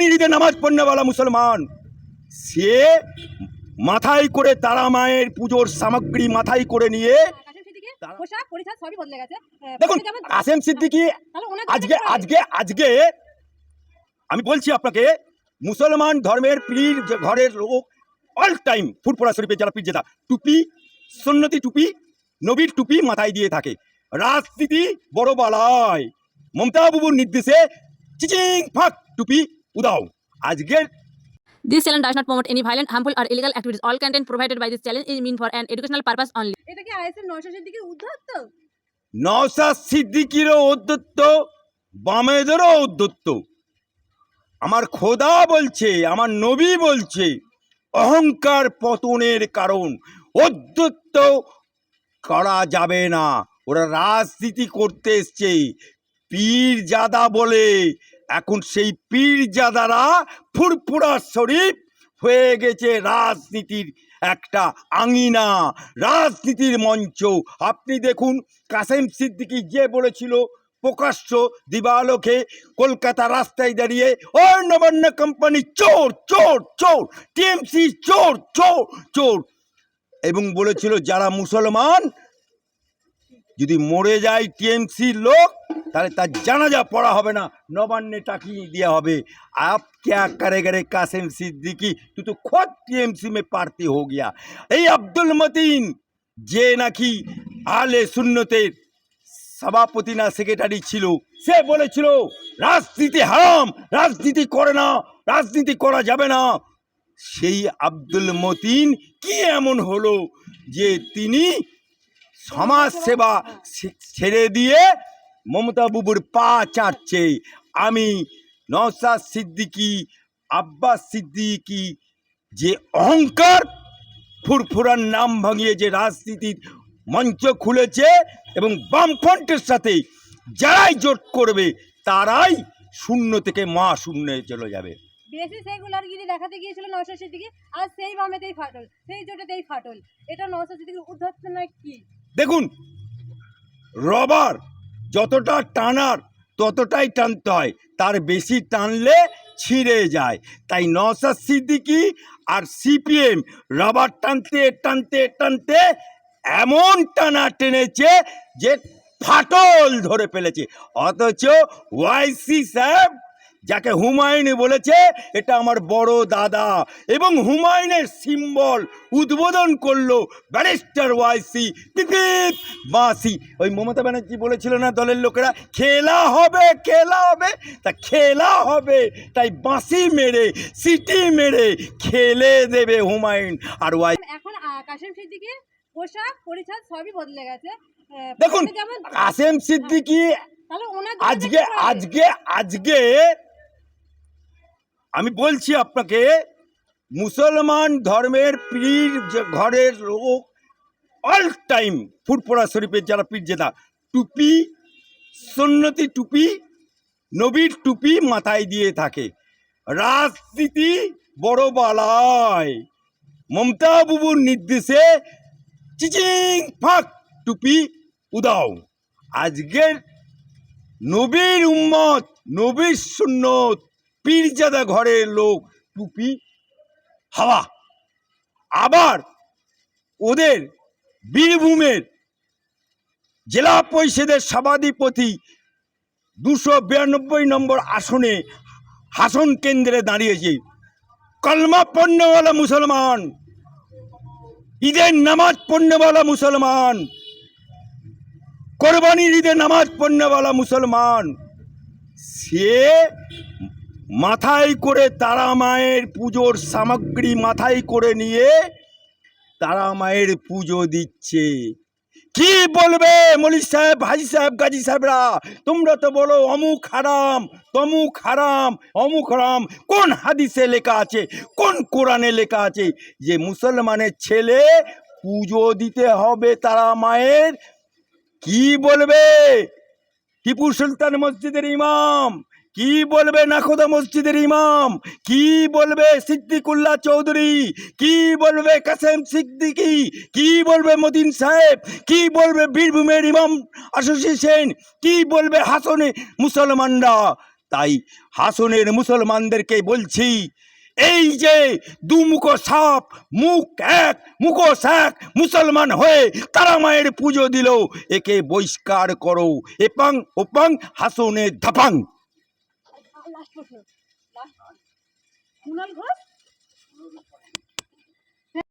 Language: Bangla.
কোরবানির ঈদে নামাজ পড়নেওয়ালা মুসলমান, সে মাথায় করে তারা মায়ের পুজোর সামগ্রী মাথায় করে নিয়ে দেখুন কাসেম সিদ্দিকী আজকে আজকে আজকে আমি বলছি আপনাকে, মুসলমান ধর্মের পীর ঘরের লোক অল টাইম ফুরফুরা শরীফের যারা পীর জেতা টুপি, সুন্নতি টুপি, নবীর টুপি মাথায় দিয়ে থাকে। রাজনীতি বড় বালায়, মমতা বাবুর নির্দেশে চিচিং ফাক টুপি উদাও। আজকের This channel does not promote any violent, harmful, or illegal activities. All content provided by this channel is meant for an educational purpose only. এটা কি আইএসএফ নওশাদ সিদ্দিকীর উদ্ধত্ত? নওশাদ সিদ্দিকীরও উদ্ধত্ত, বামেদেরও উদ্ধত্ত। আমার খোদা বলছে, আমার নবী বলছে, অহংকার পতনের কারণ। উদ্ধত্ত করা যাবে না। ওরা রাজনীতি করতে এসছে পীর জাদা বলে। এখন সেই পীর জাদারা ফুরফুরা শরীফ হয়ে গেছে রাজনীতির একটা আঙিনা, রাজনীতির মঞ্চ। আপনি দেখুন কাসেম সিদ্দিকী যে বলেছিল প্রকাশ্য দিবালোকে কলকাতা রাস্তায় দাঁড়িয়ে, ও নবান্ন কোম্পানি চোর চোর চোর, টিএমসি চোর চোর চোর, এবং বলেছিল যারা মুসলমান যদি মরে যায় টিএমসির লোক, তাহলে তার জানাজা পড়া হবে না, নবান্নে টাকিয়ে দেওয়া হবে। आप क्या करेगा कासिम सिद्दीकी, तू तो खुद टीएमसी में प्रार्थी हो गया। এই আব্দুল মতিন যে নাকি আলে সুন্নতের সভাপতি না সেক্রেটারি ছিল, সে বলেছিল রাজনীতি হারাম, রাজনীতি করে না, রাজনীতি করা যাবে না। সেই আব্দুল মতিন কি এমন হলো যে তিনি সমাজ সেবা ছেড়ে দিয়ে মমতা বাবুর পা চাটছে? আমি নওশাদ সিদ্দিকী, আব্বাস সিদ্দিকী যে অহংকার ফুরফুরার নাম ভাঙিয়ে যে রাজনীতির মঞ্চ খুলেছে এবং বামফ্রন্টের সাথে যারাই জোট করবে তারাই শূন্য থেকে মা শূন্যে চলে যাবে। বেশি সেকুলারগিরি দেখাতে গিয়েছিল নওশাদ সিদ্দিকী, আর সেই বামেতেই ফাটল, সেই জোটেতেই ফাটল। এটা নওশাদ সিদ্দিকীর উদ্ধত্ত নয় কি? দেখুন, রবার যতটা টানার ততটাই টানতে হয়, তার বেশি টানলে ছিঁড়ে যায়। তাই নওশাদ সিদ্দিকী আর সিপিএম রবার টানতে টানতে টানতে এমন টানা টেনেছে যে ফাটল ধরে ফেলেছে। অথচ ওয়াইসি সাহেব, যাকে হুমায়ুন বলেছে এটা আমার বড় দাদা, এবং হুমায়ুনের সিম্বল উদ্বোধন করলো ব্যারিস্টার ওয়াইসি পিপিপ বাঁশি। ওই মমতা ব্যানার্জি বলেছিল না দলের লোকেরা খেলা হবে খেলা হবে, তা খেলা হবে, তাই বাঁশি মেরে সিটি মেরে খেলে দেবে হুমায়ুন আর ওয়াই। এখন কাসেম সিদ্দিকীর পোশাক পরিচ্ছদ সবই বদলে গেছে। দেখুন কাসেম সিদ্দিকী তাহলে ওনার আজকে আজকে আজকে আমি বলছি আপনাকে, মুসলমান ধর্মের পীর ঘরের লোক অল টাইম ফুরফুরা শরীফের যারা পীর জেতা টুপি, সুন্নতি টুপি, নবীর টুপি মাথায় দিয়ে থাকে। রাজনীতি বড় বালায়, মমতা বাবুর নির্দেশে চিচিং ফাক টুপি উদাও। আজকের নবীর উম্মত, নবীর সুন্নত, পীরজাদা ঘরের লোক টুপি হাওয়া। আবার ওদের বীরভূমের জেলা পরিষদের সভাধিপতি 292 নম্বর আসনে হাসন কেন্দ্রে দাঁড়িয়েছে কলমা পড়নেওয়ালা মুসলমান, ঈদের নামাজ পড়নেওয়ালা মুসলমান, কোরবানির ঈদে নামাজ পড়নেওয়ালা মুসলমান। সে মাথায় করে তারা মায়ের পুজোর সামগ্রী মাথায় করে নিয়ে তারা মায়ের পুজো দিচ্ছে। কি বলবে মৌলী সাহেব, হাজি সাহেব, গাজী সাহেবরা? তোমরা তো বলো অমুক হারাম, তমুক হারাম, অমুক হারাম। কোন হাদিসে লেখা আছে, কোন কোরআনে লেখা আছে যে মুসলমানের ছেলে পুজো দিতে হবে তারা মায়ের? কি বলবে টিপু সুলতান মসজিদের ইমাম, কি বলবে নাখোদা মসজিদের ইমাম, কি বলবে সিদ্দিকুল্লাহ চৌধুরী, কি বলবে কাসেম সিদ্দিকী, কি বলবে মতিন সাহেব, কি বলবে বীরভূমের ইমাম অ্যাসোসিয়েশন, কি বলবে হাসনে মুসলমানরা? তাই হাসনের মুসলমানদেরকে বলছি, এই যে দুমুখো সাপ, মুখ এক মুখোশ এক মুসলমান হয়ে তারা মায়ের পুজো দিল, একে বহিষ্কার করো। এপাং ওপাং হাসনে ধাপাং। লাস্ট প্রশ্ন, লাস্ট কুণাল ঘোষ